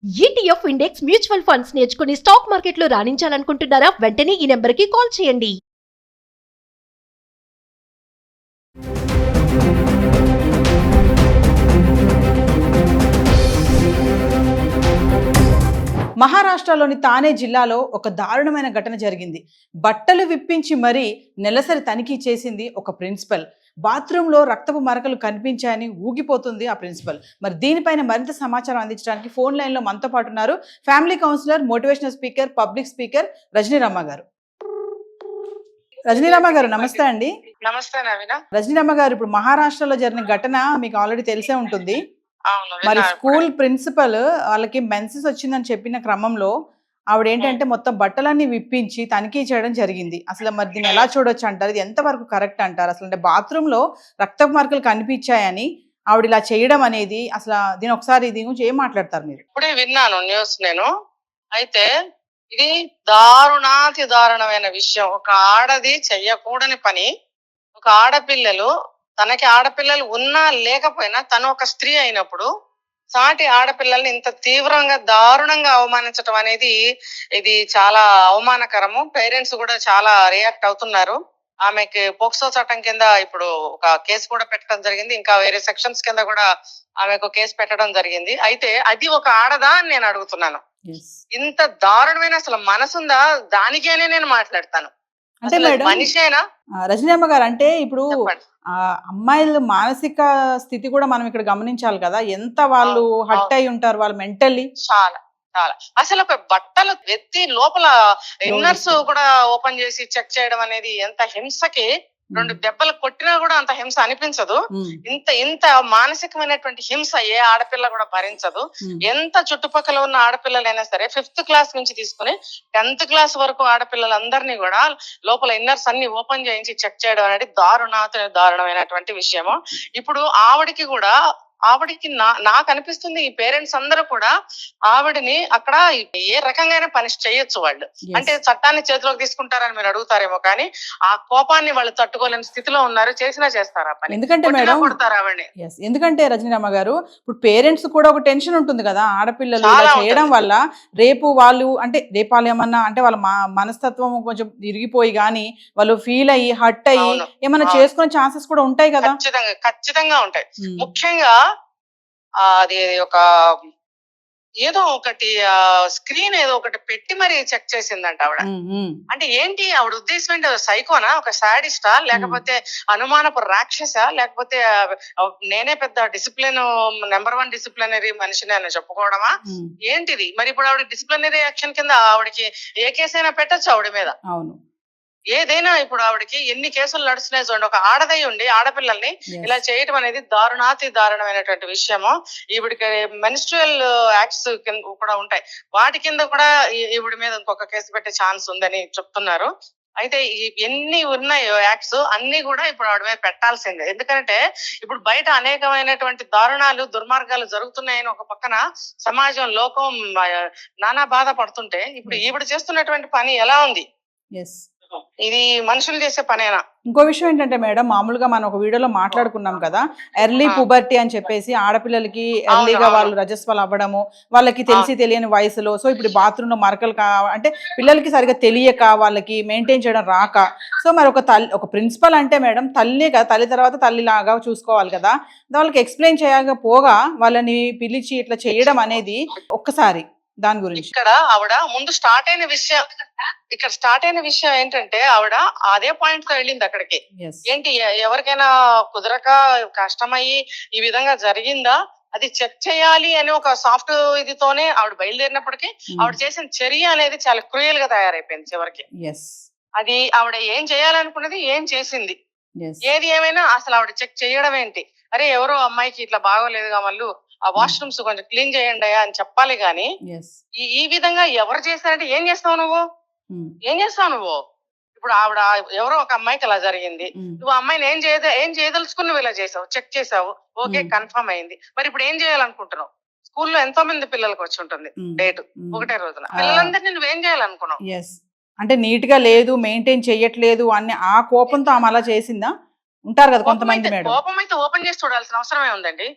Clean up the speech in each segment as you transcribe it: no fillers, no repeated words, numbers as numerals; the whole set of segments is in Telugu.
ఈటీఎఫ్ ఇండెక్స్ మ్యూచువల్ ఫండ్స్ నేర్చుకుని స్టాక్ మార్కెట్లో రాణించాలనుకుంటున్నారా? వెంటనే ఈ నెంబర్కి కాల్ చేయండి. మహారాష్ట్రలోని తానే జిల్లాలో ఒక దారుణమైన ఘటన జరిగింది. బట్టలు విప్పించి మరీ నెలసరి తనిఖీ చేసింది ఒక ప్రిన్సిపల్. బాత్రూంలో రక్తపు మరకలు కనిపించాయని ఊగిపోతుంది ఆ ప్రిన్సిపల్. మరి దీనిపైన మరింత సమాచారం అందించడానికి ఫోన్ లైన్లో మనతో పాటు ఉన్నారు family counsellor, motivational speaker, public speaker Rajaniramma గారు. రజనీరమ్మ గారు నమస్తే అండి. నమస్తే నవీన. రజనీరమ్మ గారు, ఇప్పుడు మహారాష్ట్రలో జరిగిన ఘటన మీకు ఆల్రెడీ తెలిసే ఉంటుంది. మరి స్కూల్ ప్రిన్సిపల్ వాళ్ళకి మెన్సెస్ వచ్చిందని చెప్పిన క్రమంలో ఆవిడ ఏంటంటే మొత్తం బట్టలన్నీ విప్పించి తనిఖీ చేయడం జరిగింది. అసలు మరి దీన్ని ఎలా చూడొచ్చు అంటారు? ఇది ఎంతవరకు కరెక్ట్ అంటారు? అసలు అంటే బాత్రూమ్ లో రక్తపు మార్కులు కనిపించాయని ఆవిడ ఇలా చేయడం అనేది అసలు దీని ఒకసారి దీని గురించి ఏం మాట్లాడతారు మీరు? ఇప్పుడే విన్నాను న్యూస్ నేను. అయితే ఇది దారుణాతి దారుణమైన విషయం. ఒక ఆడది చెయ్యకూడని పని. ఒక ఆడపిల్లలు, తనకి ఆడపిల్లలు ఉన్నా లేకపోయినా తను ఒక స్త్రీ అయినప్పుడు సాటి ఆడపిల్లల్ని ఇంత తీవ్రంగా దారుణంగా అవమానించడం అనేది ఇది చాలా అవమానకరము. పేరెంట్స్ కూడా చాలా రియాక్ట్ అవుతున్నారు. ఆమెకి పోక్సో చట్టం కింద ఇప్పుడు ఒక కేసు కూడా పెట్టడం జరిగింది. ఇంకా వేరే సెక్షన్స్ కింద కూడా ఆమెకు కేసు పెట్టడం జరిగింది. అయితే అది ఒక ఆడదా అని నేను అడుగుతున్నాను. ఇంత దారుణమైన అసలు మనసుందా? దానికేనే నేను మాట్లాడతాను. అంటే మేడం, మనిషేనా? రజనీరమ్మ గారు, అంటే ఇప్పుడు చెప్పండి. అమ్మాయిల మానసిక స్థితి కూడా మనం ఇక్కడ గమనించాలి కదా. ఎంత వాళ్ళు హట్ అయి ఉంటారు, వాళ్ళు మెంటల్లీ. చాలా చాలా అసలు ఒక బట్టలు ఎత్తి లోపల ఇన్నర్స్ కూడా ఓపెన్ చేసి చెక్ చేయడం అనేది ఎంత హింసకి. 2 దెబ్బలు కొట్టినా కూడా అంత హింస అనిపించదు. ఇంత మానసికమైనటువంటి హింస ఏ ఆడపిల్ల కూడా భరించదు. ఎంత చుట్టుపక్కల ఉన్న ఆడపిల్లలైనా సరే 5th క్లాస్ నుంచి తీసుకుని 10th క్లాస్ వరకు ఆడపిల్లలందరినీ కూడా లోపల ఇన్నర్స్ అన్ని ఓపెన్ చేయించి చెక్ చేయడం అనేది దారుణమైనటువంటి విషయము. ఇప్పుడు ఆవిడికి నాకు అనిపిస్తుంది ఈ పేరెంట్స్ అందరూ కూడా ఆవిడని అక్కడ ఏ రకంగా పనిష్ చేయొచ్చు వాళ్ళు. అంటే చట్టాన్ని చేతిలోకి తీసుకుంటారని మీరు అడుగుతారేమో, కానీ ఆ కోపాన్ని వాళ్ళు తట్టుకోలేని స్థితిలో ఉన్నారు. చేసినా చేస్తారా పని? ఎందుకంటే మేడం, కొడతారు ఆవిడని. ఎందుకంటే రజనీరమ్మ గారు, ఇప్పుడు పేరెంట్స్ కూడా ఒక టెన్షన్ ఉంటుంది కదా. ఆడపిల్లలు ఇలా చేయడం వల్ల రేపు వాళ్ళు ఏమన్నా అంటే వాళ్ళ మనస్తత్వం కొంచెం ఇరిగిపోయి గానీ వాళ్ళు ఫీల్ అయ్యి హట్ అయ్యి ఏమన్నా చేసుకునే ఛాన్సెస్ కూడా ఉంటాయి కదా. ఖచ్చితంగా ఉంటాయి. ముఖ్యంగా అది ఒక ఏదో ఒకటి స్క్రీన్ ఏదో ఒకటి పెట్టి మరి చెక్ చేసిందంట ఆవిడ. అంటే ఏంటి ఆవిడ ఉద్దేశం? ఏంటి? సైకోనా? ఒక సాడిస్టా? లేకపోతే అనుమానపు రాక్షస? లేకపోతే నేనే పెద్ద నెంబర్ 1 డిసిప్లినరీ మనిషిని అని చెప్పుకోవడమా? ఏంటిది? మరి ఇప్పుడు ఆవిడ డిసిప్లినరీ యాక్షన్ కింద ఆవిడకి ఏ కేసైనా పెట్టచ్చు ఆవిడ మీద. అవును, ఏదైనా. ఇప్పుడు ఆవిడకి ఎన్ని కేసులు నడుస్తున్నాయి చూడండి. ఒక ఆడదై ఉండి ఆడపిల్లల్ని ఇలా చేయటం అనేది దారుణమైనటువంటి విషయము. ఈవిడికి మెన్స్ట్రుయల్ యాక్ట్స్ కింద కూడా ఉంటాయి. వాటి కింద కూడా ఈవిడ మీద ఇంకొక కేసు పెట్టే ఛాన్స్ ఉందని చెప్తున్నారు. అయితే ఎన్ని ఉన్నాయో యాక్ట్స్ అన్ని కూడా ఇప్పుడు ఆవిడ మీద పెట్టాల్సిందే. ఎందుకంటే ఇప్పుడు బయట అనేకమైనటువంటి దారుణాలు, దుర్మార్గాలు జరుగుతున్నాయని ఒక పక్కన సమాజం, లోకం నానా బాధ పడుతుంటే ఇప్పుడు ఈవిడ చేస్తున్నటువంటి పని ఎలా ఉంది? ఇది మనుషులు చేసే పనేనా? ఇంకో విషయం ఏంటంటే మేడం, మామూలుగా మనం ఒక వీడియోలో మాట్లాడుకున్నాం కదా, ఎర్లీ పుబర్టీ అని చెప్పేసి ఆడపిల్లలకి ఎర్లీగా వాళ్ళు రజస్వలు అవ్వడము, వాళ్ళకి తెలియని వయసులో. సో ఇప్పుడు బాత్రూమ్ లో మరకలు అంటే పిల్లలకి సరిగా తెలియక, వాళ్ళకి మెయింటైన్ చేయడం రాక. సో మరి ఒక ప్రిన్సిపల్ అంటే మేడం తల్లి కదా, తల్లి తర్వాత తల్లిలాగా చూసుకోవాలి కదా. వాళ్ళకి ఎక్స్ప్లెయిన్ చేయకపోగా వాళ్ళని పిలిచి ఇట్లా చేయడం అనేది ఒక్కసారి దాని గురించి. ఇక్కడ ఆవిడ ముందు స్టార్ట్ అయిన విషయం ఏంటంటే ఆవిడ అదే పాయింట్ తో వెళ్ళింది అక్కడికి. ఏంటి, ఎవరికైనా కుదరక కష్టమయ్యి ఈ విధంగా జరిగిందా అది చెక్ చేయాలి అని ఒక సాఫ్ట్ ఇదితోనే ఆవిడ బయలుదేరినప్పటికీ ఆవిడ చేసిన చర్య అనేది చాలా క్రూయల్ గా తయారైపోయింది చివరికి. అది ఆవిడ ఏం చేయాలనుకున్నది ఏం చేసింది. ఏది ఏమైనా అసలు ఆవిడ చెక్ చేయడం ఏంటి? అరే ఎవరో అమ్మాయికి ఇట్లా బాగోలేదుగా, మళ్ళీ ఆ వాష్రూమ్స్ కొంచెం క్లీన్ చేయండి అని చెప్పాలి గాని ఈ విధంగా ఎవరు చేశారంటే ఏం చేస్తావు నువ్వు? ఇప్పుడు ఆవిడ ఎవరో ఒక అమ్మాయికి అలా జరిగింది, నువ్వు అమ్మాయిని ఏం చేయదలుచుకుని నువ్వు ఇలా చేసావు, చెక్ చేసావు, ఓకే కన్ఫర్మ్ అయింది. మరి ఇప్పుడు ఏం చేయాలనుకుంటున్నావు? స్కూల్లో ఎంతో మంది పిల్లలకు వచ్చి ఉంటుంది డేట్ ఒకటే రోజున. పిల్లలందరినీ నువ్వేం చేయాలనుకున్నావు? అంటే నీట్ గా లేదు, మెయింటైన్ చెయ్యట్లేదు అని ఆ కోపంతో ఆమె అలా చేసిందా? ఉంటారు కదా కొంతమంది మేడం. కోపం అయితే ఓపెన్ చేసి చూడాల్సిన అవసరమే ఉందండి.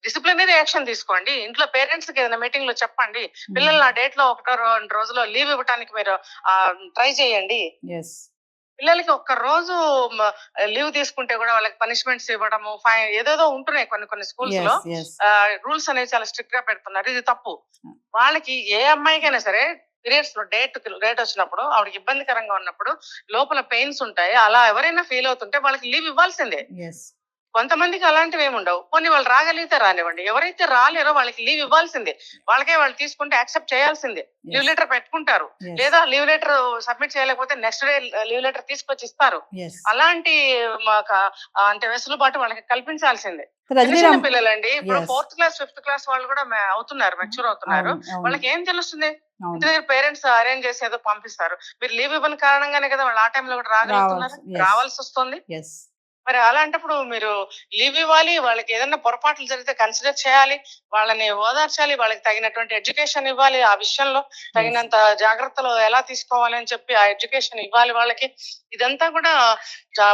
డిసిప్లినరీ యాక్షన్ తీసుకోండి. ఇంట్లో పేరెంట్స్ కి ఏదైనా మీటింగ్ లో చెప్పండి. పిల్లలు ఆ డేట్ లో 1-2 రోజుల్లో లీవ్ ఇవ్వడానికి మీరు ట్రై చేయండి. పిల్లలకి ఒక్క రోజు లీవ్ తీసుకుంటే కూడా వాళ్ళకి పనిష్మెంట్స్ ఇవ్వడము, ఫైన్ ఏదేదో ఉంటున్నాయి కొన్ని స్కూల్స్ లో. రూల్స్ అనేవి చాలా స్ట్రిక్ట్ గా పెడుతున్నారు. ఇది తప్పు. వాళ్ళకి ఏ అమ్మాయికైనా సరే పీరియడ్స్ లో డేట్ వచ్చినప్పుడు, ఆవిడకి ఇబ్బందికరంగా ఉన్నప్పుడు, లోపల పెయిన్స్ ఉంటాయి, అలా ఎవరైనా ఫీల్ అవుతుంటే వాళ్ళకి లీవ్ ఇవ్వాల్సిందే. కొంతమందికి అలాంటివి ఏమి ఉండవు. కొన్ని వాళ్ళు రాగలిగితే రానివ్వండి. ఎవరైతే రాలేరో వాళ్ళకి లీవ్ ఇవ్వాల్సిందే. వాళ్ళకే వాళ్ళు తీసుకుంటే యాక్సెప్ట్ చేయాల్సిందే. లీవ్ లెటర్ పెట్టుకుంటారు, లేదా లీవ్ లెటర్ సబ్మిట్ చేయలేకపోతే నెక్స్ట్ డే లీవ్ లెటర్ తీసుకొచ్చి ఇస్తారు. అలాంటి అంటే వెసులుబాటు వాళ్ళకి కల్పించాల్సిందే. చిన్న పిల్లలండి, ఇప్పుడు 4th క్లాస్ 5th క్లాస్ వాళ్ళు కూడా అవుతున్నారు, మెచ్యూర్ అవుతున్నారు. వాళ్ళకి ఏం తెలుస్తుంది? ఇంటి దగ్గర పేరెంట్స్ అరేంజ్ చేసి ఏదో పంపిస్తారు. మీరు లీవ్ ఇవ్వని కారణంగానే కదా వాళ్ళు ఆ టైంలో కూడా రాగలుగుతున్నారు, రావాల్సి వస్తుంది. మరి అలాంటప్పుడు మీరు లీవ్ ఇవ్వాలి. వాళ్ళకి ఏదైనా పొరపాట్లు జరిగితే కన్సిడర్ చేయాలి, వాళ్ళని ఓదార్చాలి, వాళ్ళకి తగినటువంటి ఎడ్యుకేషన్ ఇవ్వాలి, ఆ విషయంలో తగినంత జాగ్రత్తలు ఎలా తీసుకోవాలి అని చెప్పి ఆ ఎడ్యుకేషన్ ఇవ్వాలి వాళ్ళకి. ఇదంతా కూడా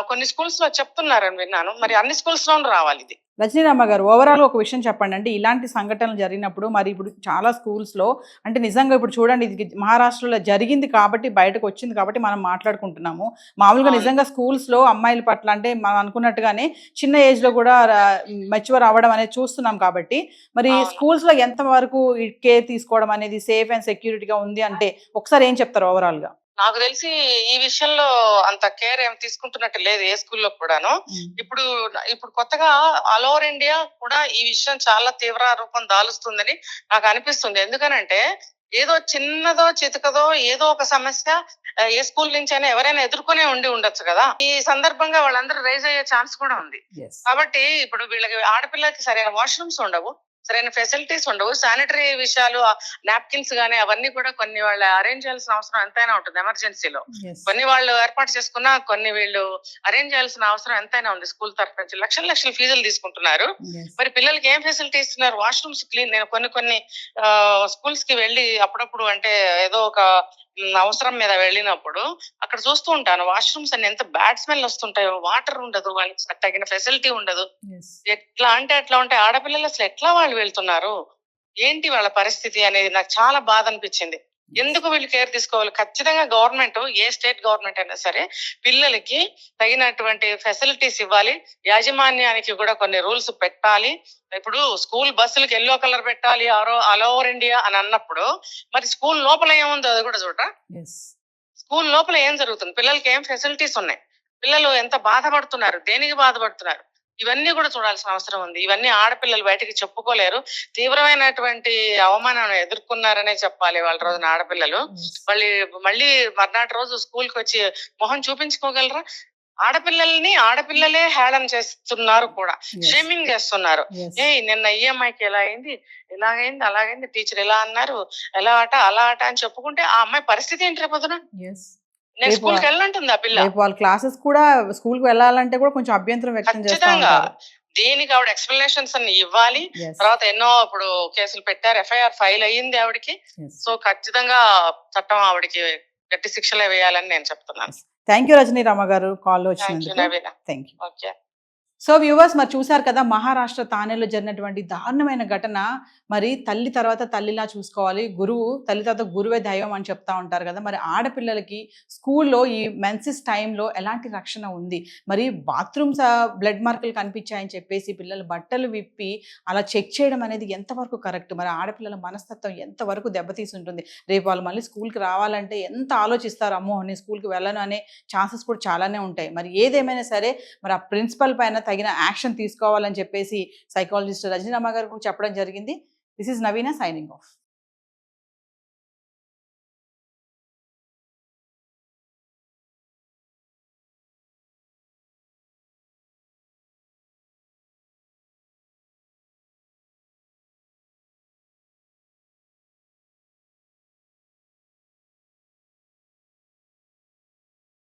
కొన్ని స్కూల్స్ లో చెప్తున్నారని విన్నాను. మరి అన్ని స్కూల్స్ లోనూ రావాలి ఇది. రజనీరామ గారు, ఓవరాల్ ఒక విషయం చెప్పండి. అంటే ఇలాంటి సంఘటనలు జరిగినప్పుడు మరి ఇప్పుడు చాలా స్కూల్స్లో అంటే నిజంగా ఇప్పుడు చూడండి, ఇది మహారాష్ట్రలో జరిగింది కాబట్టి, బయటకు వచ్చింది కాబట్టి మనం మాట్లాడుకుంటున్నాము. మామూలుగా నిజంగా స్కూల్స్లో అమ్మాయిల పట్ల అంటే మనం అనుకున్నట్టుగానే చిన్న ఏజ్లో కూడా మెచ్యూర్ అవ్వడం అనేది చూస్తున్నాం కాబట్టి, మరి స్కూల్స్లో ఎంతవరకు కేర్ తీసుకోవడం అనేది సేఫ్ అండ్ సెక్యూరిటీగా ఉంది అంటే ఒకసారి ఏం చెప్తారు ఓవరాల్గా? నాకు తెలిసి ఈ విషయంలో అంత కేర్ ఏం తీసుకుంటున్నట్టు లేదు ఏ స్కూల్లో కూడాను. ఇప్పుడు కొత్తగా ఆల్ ఓవర్ ఇండియా కూడా ఈ విషయం చాలా తీవ్ర రూపం దాలుస్తుందని నాకు అనిపిస్తుంది. ఎందుకనంటే ఏదో చిన్నదో చితకదో ఏదో ఒక సమస్య ఏ స్కూల్ నుంచి అయినా ఎవరైనా ఎదుర్కొనే ఉండొచ్చు కదా. ఈ సందర్భంగా వాళ్ళందరూ రైజ్ అయ్యే ఛాన్స్ కూడా ఉంది. కాబట్టి ఇప్పుడు వీళ్ళకి ఆడపిల్లలకి సరైన వాష్రూమ్స్ ఉండవు, సరైన ఫెసిలిటీస్ ఉండవు, శానిటరీ విషయాలు నాప్కిన్స్ గానీ అవన్నీ కూడా కొన్ని వాళ్ళు అరేంజ్ చేయాల్సిన అవసరం ఎంతైనా ఉంటుంది. ఎమర్జెన్సీలో కొన్ని వాళ్ళు ఏర్పాటు చేసుకున్నా కొన్ని వీళ్ళు అరేంజ్ చేయాల్సిన అవసరం ఎంతైనా ఉంది. స్కూల్ తరఫు నుంచి లక్షల ఫీజులు తీసుకుంటున్నారు. మరి పిల్లలకి ఏం ఫెసిలిటీ ఇస్తున్నారు? Washrooms clean. నేను కొన్ని స్కూల్స్ కి వెళ్ళి అప్పుడప్పుడు అంటే ఏదో ఒక అవసరం మీద వెళ్ళినప్పుడు అక్కడ చూస్తూ ఉంటాను, వాష్రూమ్స్ అన్ని ఎంత బ్యాడ్ స్మెల్ వస్తుంటాయో, వాటర్ ఉండదు, వాళ్ళకి తగిన ఫెసిలిటీ ఉండదు. ఎట్లా అంటే అట్లా ఉంటాయి. ఆడపిల్లలు అసలు ఎట్లా వాళ్ళు వెళ్తున్నారు, ఏంటి వాళ్ళ పరిస్థితి అనేది నాకు చాలా బాధ అనిపించింది. ఎందుకు వీళ్ళు కేర్ తీసుకోవాలి? ఖచ్చితంగా గవర్నమెంట్, ఏ స్టేట్ గవర్నమెంట్ అయినా సరే పిల్లలకి తగినటువంటి ఫెసిలిటీస్ ఇవ్వాలి. యాజమాన్యానికి కూడా కొన్ని రూల్స్ పెట్టాలి. ఇప్పుడు స్కూల్ బస్సులకి ఎల్లో కలర్ పెట్టాలి ఆల్ ఓవర్ ఇండియా అని అన్నప్పుడు, మరి స్కూల్ లోపల ఏముందో అది కూడా చూడ. స్కూల్ లోపల ఏం జరుగుతుంది, పిల్లలకి ఏం ఫెసిలిటీస్ ఉన్నాయి, పిల్లలు ఎంత బాధపడుతున్నారు, దేనికి బాధపడుతున్నారు, ఇవన్నీ కూడా చూడాల్సిన అవసరం ఉంది. ఇవన్నీ ఆడపిల్లలు బయటకి చెప్పుకోలేరు. తీవ్రమైనటువంటి అవమానం ఎదుర్కొన్నారనే చెప్పాలి వాళ్ళ రోజున ఆడపిల్లలు. మళ్ళీ మర్నాటి రోజు స్కూల్ కి వచ్చి మొహం చూపించుకోగలరా? ఆడపిల్లలే హేళన చేస్తున్నారు కూడా, షేమింగ్ చేస్తున్నారు. నిన్న ఈఎంఐకి ఎలా అయింది, ఇలాగైంది, అలాగైంది, టీచర్ ఎలా అన్నారు, ఎలా అలా అని చెప్పుకుంటే ఆ అమ్మాయి పరిస్థితి ఏంటి రేపొద్దున? నేను స్కూల్ కి వెళ్ళంటుంది ఆ పిల్ల. వాళ్ళ క్లాసెస్ కూడా స్కూల్ కి వెళ్ళాలంటే కూడా కొంచెం అభ్యంతరం వ్యక్తం చేస్తారు. దీనికి ఆవిడ ఎక్స్ప్లెనేషన్స్ అన్ని ఇవ్వాలి. తర్వాత ఎన్నో ఇప్పుడు కేసులు పెట్టారు, ఎఫ్ఐఆర్ ఫైల్ అయ్యింది ఆవిడకి. సో ఖచ్చితంగా చట్టం ఆవిడకి గట్టి శిక్షలే వేయాలని నేను చెప్తున్నాను. థ్యాంక్ యూ రజనీరామ గారు, కాల్ వచ్చినందుకు. Thank you. Okay. So viewers, మరి చూసారు కదా మహారాష్ట్ర తానేలో జరిగినటువంటి దారుణమైన ఘటన. మరి తల్లి తర్వాత తల్లిలా చూసుకోవాలి, గురువు తల్లి తర్వాత గురువే దైవం అని చెప్తా ఉంటారు కదా. మరి ఆడపిల్లలకి స్కూల్లో ఈ మెన్సెస్ టైంలో ఎలాంటి రక్షణ ఉంది? మరి బాత్రూమ్స్ బ్లడ్ మార్కులు కనిపించాయని చెప్పేసి పిల్లలు బట్టలు విప్పి అలా చెక్ చేయడం అనేది ఎంతవరకు కరెక్ట్? మరి ఆడపిల్లల మనస్తత్వం ఎంతవరకు దెబ్బతీసి ఉంటుంది? రేపు వాళ్ళు మళ్ళీ స్కూల్కి రావాలంటే ఎంత ఆలోచిస్తారు, అమ్మో నేను స్కూల్కి వెళ్ళను అనే ఛాన్సెస్ కూడా చాలానే ఉంటాయి. మరి ఏదేమైనా సరే మరి ఆ ప్రిన్సిపల్ పైన తగిన యాక్షన్ తీసుకోవాలని చెప్పేసి సైకాలజిస్ట్ రజనీరామ గారు కూడా చెప్పడం జరిగింది. This is Naveena signing of.